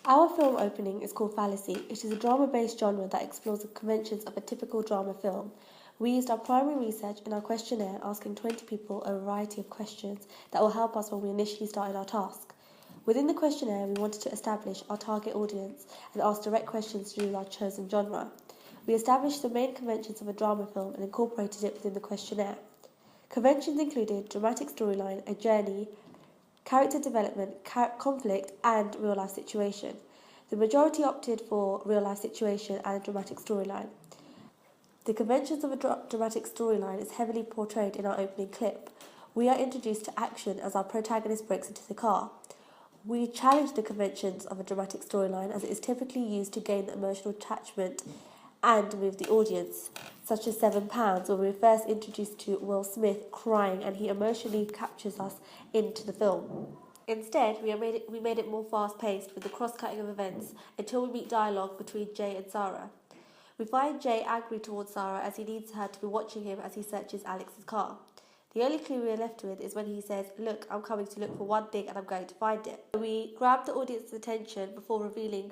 Our film opening is called Fallacy. It is a drama-based genre that explores the conventions of a typical drama film. We used our primary research in our questionnaire, asking 20 people a variety of questions that will help us when we initially started our task. Within the questionnaire, we wanted to establish our target audience and ask direct questions to do with our chosen genre. We established the main conventions of a drama film and incorporated it within the questionnaire. Conventions included dramatic storyline, a journey, character development, conflict, and real-life situation. The majority opted for real-life situation and a dramatic storyline. The conventions of a dramatic storyline is heavily portrayed in our opening clip. We are introduced to action as our protagonist breaks into the car. We challenge the conventions of a dramatic storyline as it is typically used to gain emotional attachment and move the audience, such as £7, where we were first introduced to Will Smith crying and he emotionally captures us into the film. Instead, we made it more fast-paced with the cross-cutting of events until we meet dialogue between Jay and Sarah. We find Jay angry towards Sarah as he needs her to be watching him as he searches Alex's car. The only clue we are left with is when he says, "Look, I'm coming to look for one thing and I'm going to find it." We grab the audience's attention before revealing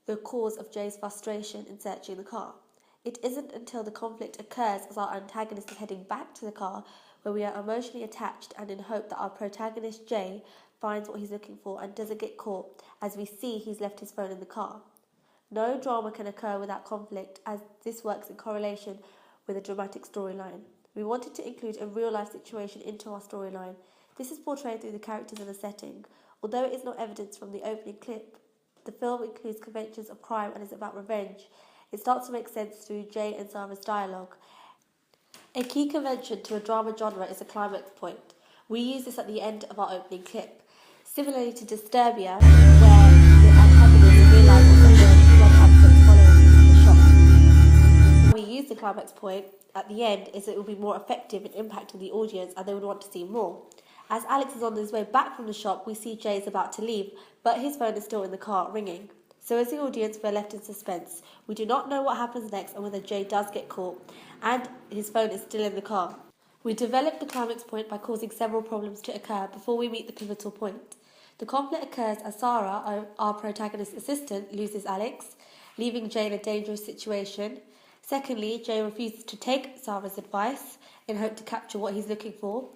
the cause of Jay's frustration in searching the car. It isn't until the conflict occurs as our antagonist is heading back to the car where we are emotionally attached and in hope that our protagonist Jay finds what he's looking for and doesn't get caught as we see he's left his phone in the car. No drama can occur without conflict as this works in correlation with a dramatic storyline. We wanted to include a real-life situation into our storyline. This is portrayed through the characters and the setting. Although it is not evidence from the opening clip, the film includes conventions of crime and is about revenge. It starts to make sense through Jay and Sarah's dialogue. A key convention to a drama genre is a climax point. We use this at the end of our opening clip. Similarly to Disturbia, where the antagonist realizes that there are too much absence following the shock. We use the climax point at the end is it will be more effective in impacting the audience and they would want to see more. As Alex is on his way back from the shop, we see Jay is about to leave, but his phone is still in the car, ringing. So as the audience, we're left in suspense. We do not know what happens next and whether Jay does get caught, and his phone is still in the car. We develop the climax point by causing several problems to occur before we meet the pivotal point. The conflict occurs as Sarah, our protagonist's assistant, loses Alex, leaving Jay in a dangerous situation. Secondly, Jay refuses to take Sarah's advice in hope to capture what he's looking for.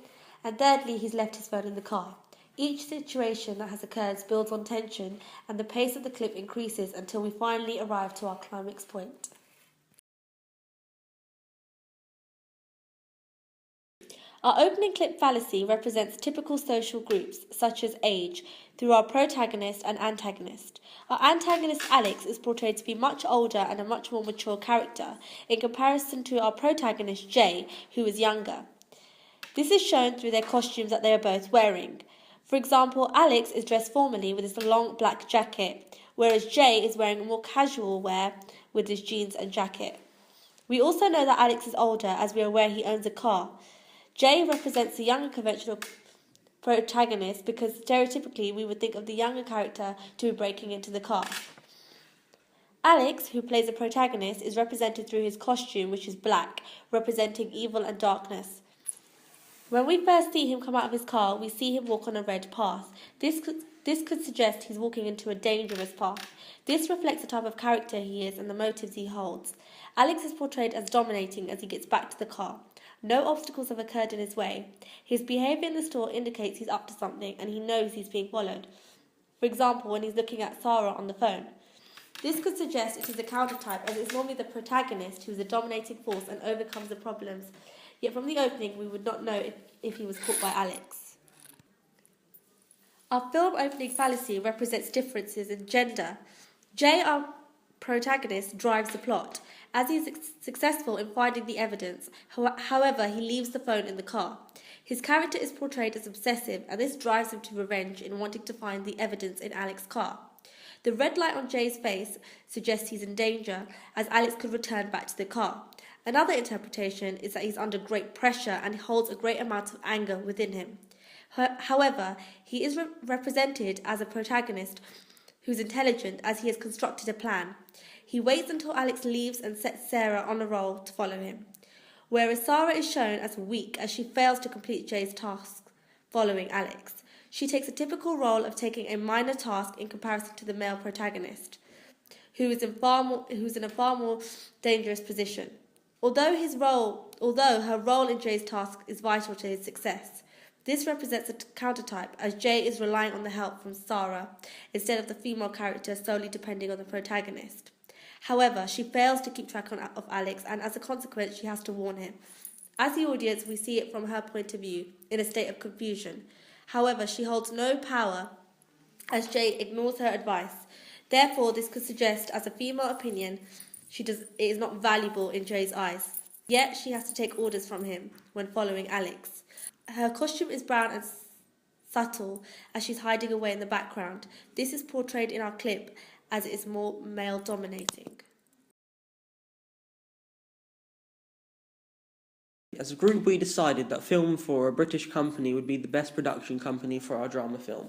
And thirdly, he's left his phone in the car. Each situation that has occurred builds on tension and the pace of the clip increases until we finally arrive to our climax point. Our opening clip Fallacy represents typical social groups, such as age, through our protagonist and antagonist. Our antagonist Alex is portrayed to be much older and a much more mature character, in comparison to our protagonist Jay, who is younger. This is shown through their costumes that they are both wearing. For example, Alex is dressed formally with his long black jacket, whereas Jay is wearing more casual wear with his jeans and jacket. We also know that Alex is older as we are aware he owns a car. Jay represents the younger conventional protagonist because stereotypically we would think of the younger character to be breaking into the car. Alex, who plays the protagonist, is represented through his costume, which is black, representing evil and darkness. When we first see him come out of his car, we see him walk on a red path. This could suggest he's walking into a dangerous path. This reflects the type of character he is and the motives he holds. Alex is portrayed as dominating as he gets back to the car. No obstacles have occurred in his way. His behaviour in the store indicates he's up to something and he knows he's being followed. For example, when he's looking at Sarah on the phone. This could suggest it is a counter-type as it's normally the protagonist who is a dominating force and overcomes the problems. Yet from the opening, we would not know if he was caught by Alex. Our film opening Fallacy represents differences in gender. Jay, our protagonist, drives the plot, as he is successful in finding the evidence. However, he leaves the phone in the car. His character is portrayed as obsessive, and this drives him to revenge in wanting to find the evidence in Alex's car. The red light on Jay's face suggests he's in danger, as Alex could return back to the car. Another interpretation is that he's under great pressure and holds a great amount of anger within him. However, he is represented as a protagonist who's intelligent as he has constructed a plan. He waits until Alex leaves and sets Sarah on a roll to follow him, whereas Sarah is shown as weak as she fails to complete Jay's task following Alex. She takes a typical role of taking a minor task in comparison to the male protagonist, who's in a far more dangerous position. Although her role in Jay's task is vital to his success, this represents a countertype, as Jay is relying on the help from Sarah instead of the female character solely depending on the protagonist. However, she fails to keep track of Alex, and as a consequence, she has to warn him. As the audience, we see it from her point of view, in a state of confusion. However, she holds no power, as Jay ignores her advice. Therefore, this could suggest, as a female opinion, it is not valuable in Jay's eyes. Yet, she has to take orders from him when following Alex. Her costume is brown and subtle as she's hiding away in the background. This is portrayed in our clip as it is more male-dominating. As a group, we decided that Film 4, a British company, would be the best production company for our drama film.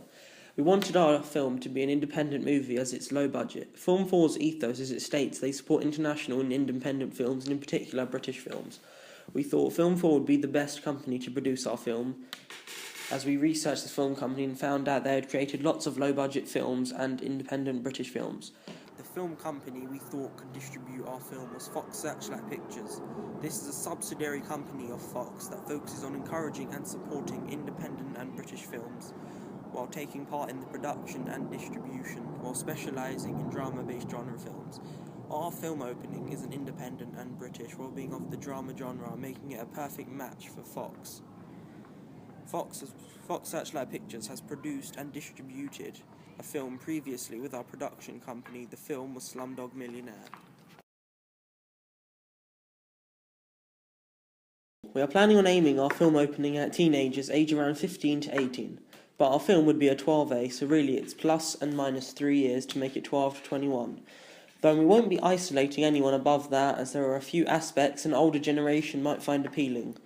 We wanted our film to be an independent movie as it's low budget. Film 4's ethos, as it states, they support international and independent films, and in particular British films. We thought Film 4 would be the best company to produce our film, as we researched the film company and found out they had created lots of low-budget films and independent British films. The film company we thought could distribute our film was Fox Searchlight Pictures. This is a subsidiary company of Fox that focuses on encouraging and supporting independent and British films, while taking part in the production and distribution, while specialising in drama-based genre films. Our film opening is an independent and British, while being of the drama genre, making it a perfect match for Fox. Fox Searchlight Pictures has produced and distributed a film previously with our production company. The film was Slumdog Millionaire. We are planning on aiming our film opening at teenagers aged around 15 to 18, but our film would be a 12A, so really it's plus and minus 3 years to make it 12 to 21. Though we won't be isolating anyone above that, as there are a few aspects an older generation might find appealing.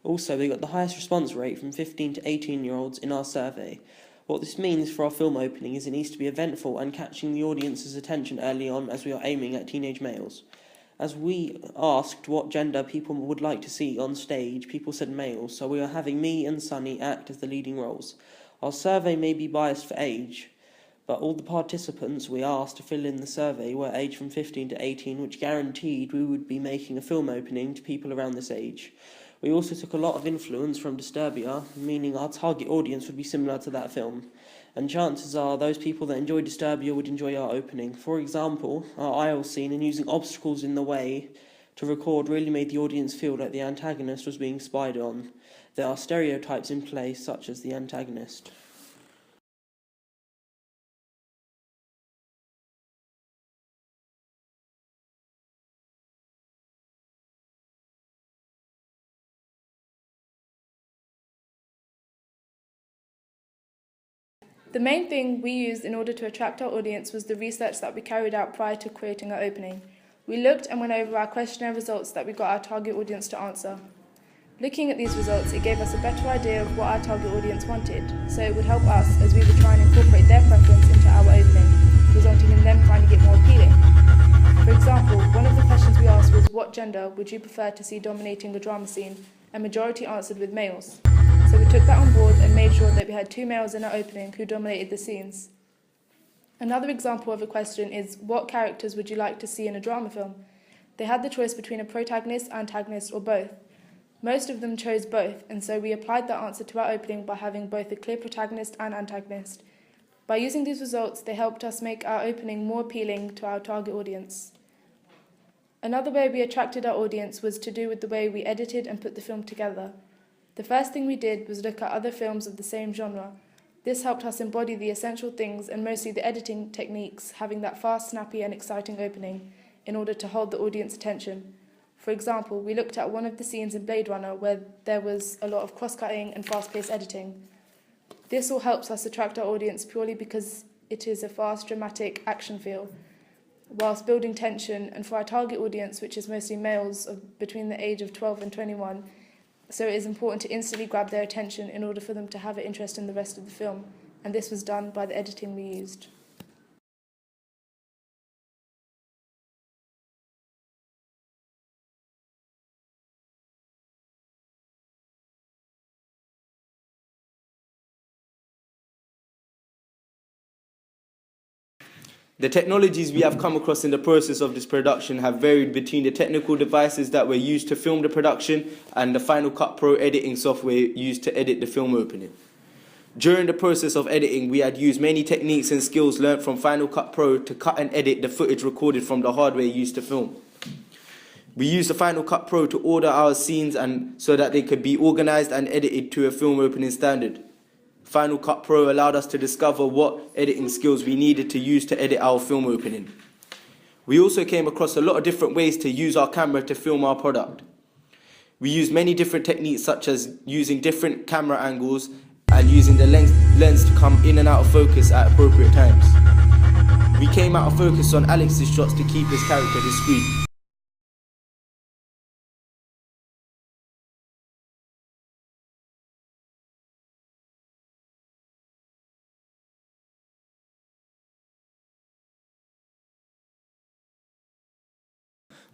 Also, we got the highest response rate from 15 to 18-year-olds in our survey. What this means for our film opening is it needs to be eventful and catching the audience's attention early on, as we are aiming at teenage males. As we asked what gender people would like to see on stage, people said males, so we are having me and Sunny act as the leading roles. Our survey may be biased for age, but all the participants we asked to fill in the survey were aged from 15 to 18, which guaranteed we would be making a film opening to people around this age. We also took a lot of influence from Disturbia, meaning our target audience would be similar to that film. And chances are those people that enjoy Disturbia would enjoy our opening. For example, our aisle scene and using obstacles in the way to record really made the audience feel like the antagonist was being spied on. There are stereotypes in place, such as the antagonist. The main thing we used in order to attract our audience was the research that we carried out prior to creating our opening. We looked and went over our questionnaire results that we got our target audience to answer. Looking at these results, it gave us a better idea of what our target audience wanted, so it would help us as we were trying to incorporate their preference into our opening, resulting in them finding it more appealing. For example, one of the questions we asked was, what gender would you prefer to see dominating the drama scene? A majority answered with males. So we took that on board and made sure that we had 2 males in our opening who dominated the scenes. Another example of a question is, what characters would you like to see in a drama film? They had the choice between a protagonist, antagonist, or both. Most of them chose both, and so we applied that answer to our opening by having both a clear protagonist and antagonist. By using these results, they helped us make our opening more appealing to our target audience. Another way we attracted our audience was to do with the way we edited and put the film together. The first thing we did was look at other films of the same genre. This helped us embody the essential things and mostly the editing techniques, having that fast, snappy and exciting opening in order to hold the audience attention. For example, we looked at one of the scenes in Blade Runner where there was a lot of cross-cutting and fast-paced editing. This all helps us attract our audience purely because it is a fast, dramatic action feel, whilst building tension, and for our target audience, which is mostly males between the age of 12 and 21, so it is important to instantly grab their attention in order for them to have an interest in the rest of the film, and this was done by the editing we used. The technologies we have come across in the process of this production have varied between the technical devices that were used to film the production and the Final Cut Pro editing software used to edit the film opening. During the process of editing, we had used many techniques and skills learnt from Final Cut Pro to cut and edit the footage recorded from the hardware used to film. We used the Final Cut Pro to order our scenes and so that they could be organised and edited to a film opening standard. Final Cut Pro allowed us to discover what editing skills we needed to use to edit our film opening. We also came across a lot of different ways to use our camera to film our product. We used many different techniques such as using different camera angles and using the lens to come in and out of focus at appropriate times. We came out of focus on Alex's shots to keep his character discreet.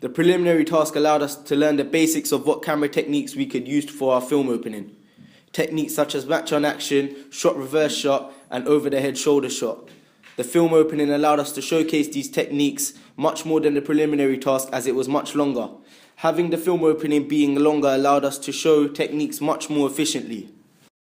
The preliminary task allowed us to learn the basics of what camera techniques we could use for our film opening. Techniques such as match on action, shot reverse shot, and over the head shoulder shot. The film opening allowed us to showcase these techniques much more than the preliminary task as it was much longer. Having the film opening being longer allowed us to show techniques much more efficiently.